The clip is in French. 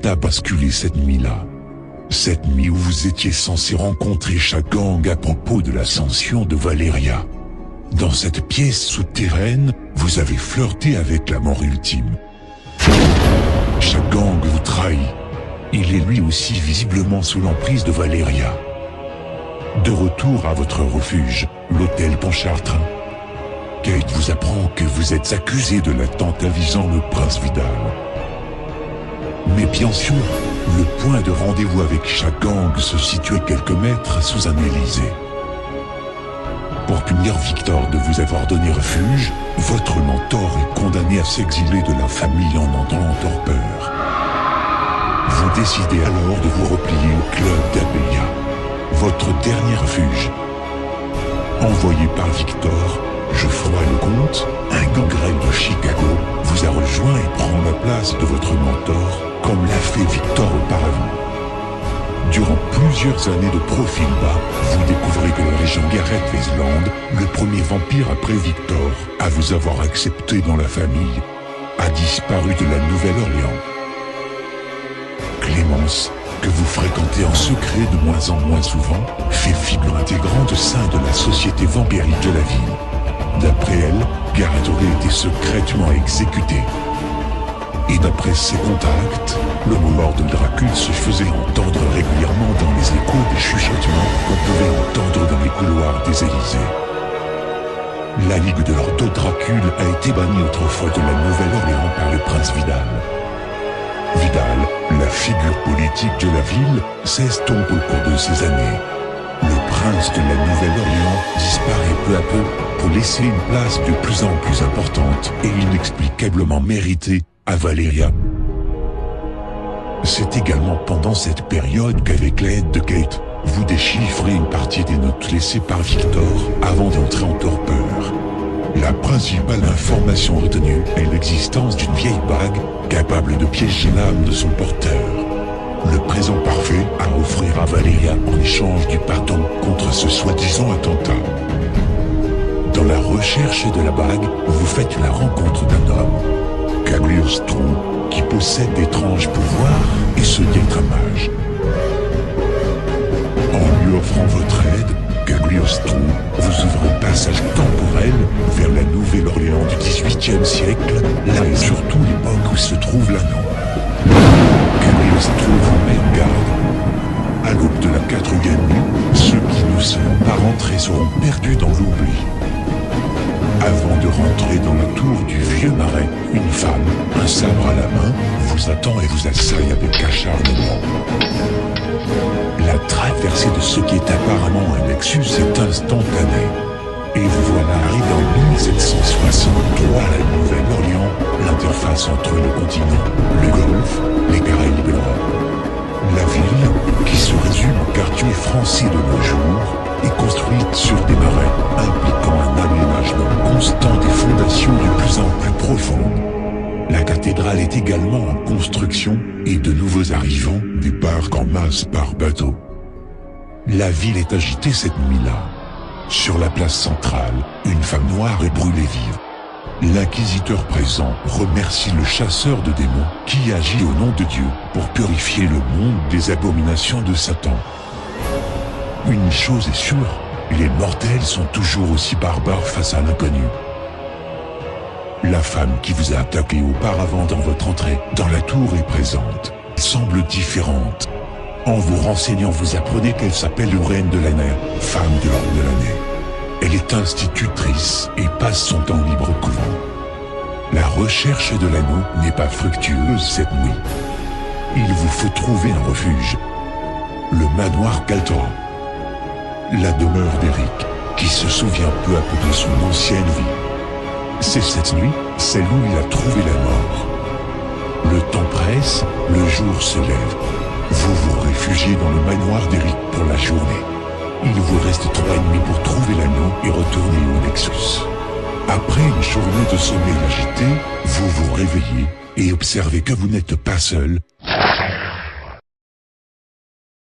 a basculé cette nuit-là. Cette nuit où vous étiez censé rencontrer Shagang à propos de l'ascension de Valeria. Dans cette pièce souterraine, vous avez flirté avec la mort ultime. Shagang vous trahit. Il est lui aussi visiblement sous l'emprise de Valeria. De retour à votre refuge, l'hôtel Pontchartrain, Kate vous apprend que vous êtes accusé de l'attentat visant le prince Vidal. Mais bien sûr, le point de rendez-vous avec Shagang se situait quelques mètres sous un Élysée. Pour punir Victor de vous avoir donné refuge, votre mentor est condamné à s'exiler de la famille en entendant torpeur. Vous décidez alors de vous replier au club d'Abelia, votre dernier refuge. Envoyé par Victor, Geoffroy Lecomte, un gangrel de Chicago, vous a rejoint et prend la place de votre mentor, comme l'a fait Victor auparavant. Durant plusieurs années de profil bas, vous découvrez que le régent Gareth Westland, le premier vampire après Victor, à vous avoir accepté dans la famille, a disparu de la Nouvelle-Orléans. Clémence, que vous fréquentez en secret de moins en moins souvent, fait figure intégrante au sein de la société vampirique de la ville. D'après elle, Gareth aurait été secrètement exécuté. Et d'après ses contacts, le mot Lord Dracul se faisait entendre régulièrement dans les échos des chuchotements qu'on pouvait entendre dans les couloirs des Élysées. La Ligue de Lord Dracul a été bannie autrefois de la Nouvelle-Orléans par le prince Vidal. Vidal, la figure politique de la ville, s'estompe au cours de ces années. Le prince de la Nouvelle-Orléans disparaît peu à peu pour laisser une place de plus en plus importante et inexplicablement méritée à Valeria. C'est également pendant cette période qu'avec l'aide de Kate, vous déchiffrez une partie des notes laissées par Victor avant d'entrer en torpeur. La principale information retenue est l'existence d'une vieille bague capable de piéger l'âme de son porteur. Le présent parfait à offrir à Valeria en échange du pardon contre ce soi-disant attentat. Dans la recherche de la bague, vous faites la rencontre d'un homme, Cagliostro, qui possède d'étranges pouvoirs et se dit être un mage. En lui offrant votre aide, Cagliostro vous ouvre un passage temporel vers la Nouvelle-Orléans du XVIIIe siècle, là et surtout l'époque où se trouve l'anneau. Cagliostro vous met en garde. À l'aube de la 4e nuit, ceux qui ne seront pas rentrés seront perdus dans l'oubli. Avant de rentrer dans la tour du vieux marais, une femme, un sabre à la main, vous attend et vous assaille avec acharnement. La traversée de ce qui est apparemment un nexus est instantanée. Et vous voilà arrivé en 1763 à la Nouvelle-Orléans, l'interface entre le continent, le Golfe, les Caraïbes et l'Europe. La ville, qui se résume au quartier français de nos jours, est construite sur des marais, impliquant un aménagement constant des fondations de plus en plus profondes. La cathédrale est également en construction et de nouveaux arrivants débarquent en masse par bateau. La ville est agitée cette nuit-là. Sur la place centrale, une femme noire est brûlée vive. L'inquisiteur présent remercie le chasseur de démons qui agit au nom de Dieu pour purifier le monde des abominations de Satan. Une chose est sûre, les mortels sont toujours aussi barbares face à l'inconnu. La femme qui vous a attaqué auparavant dans votre entrée dans la tour est présente, semble différente. En vous renseignant, vous apprenez qu'elle s'appelle Reine de l'année, femme de l'ordre de l'année. Elle est institutrice et passe son temps libre au couvent. La recherche de l'anneau n'est pas fructueuse cette nuit. Il vous faut trouver un refuge. Le manoir Galtor. La demeure d'Eric, qui se souvient peu à peu de son ancienne vie. C'est cette nuit, celle où il a trouvé la mort. Le temps presse, le jour se lève. Vous vous réfugiez dans le manoir d'Eric pour la journée. Il vous reste 3 nuits pour trouver l'anneau et retourner au Nexus. Après une journée de sommeil agité, vous vous réveillez et observez que vous n'êtes pas seul.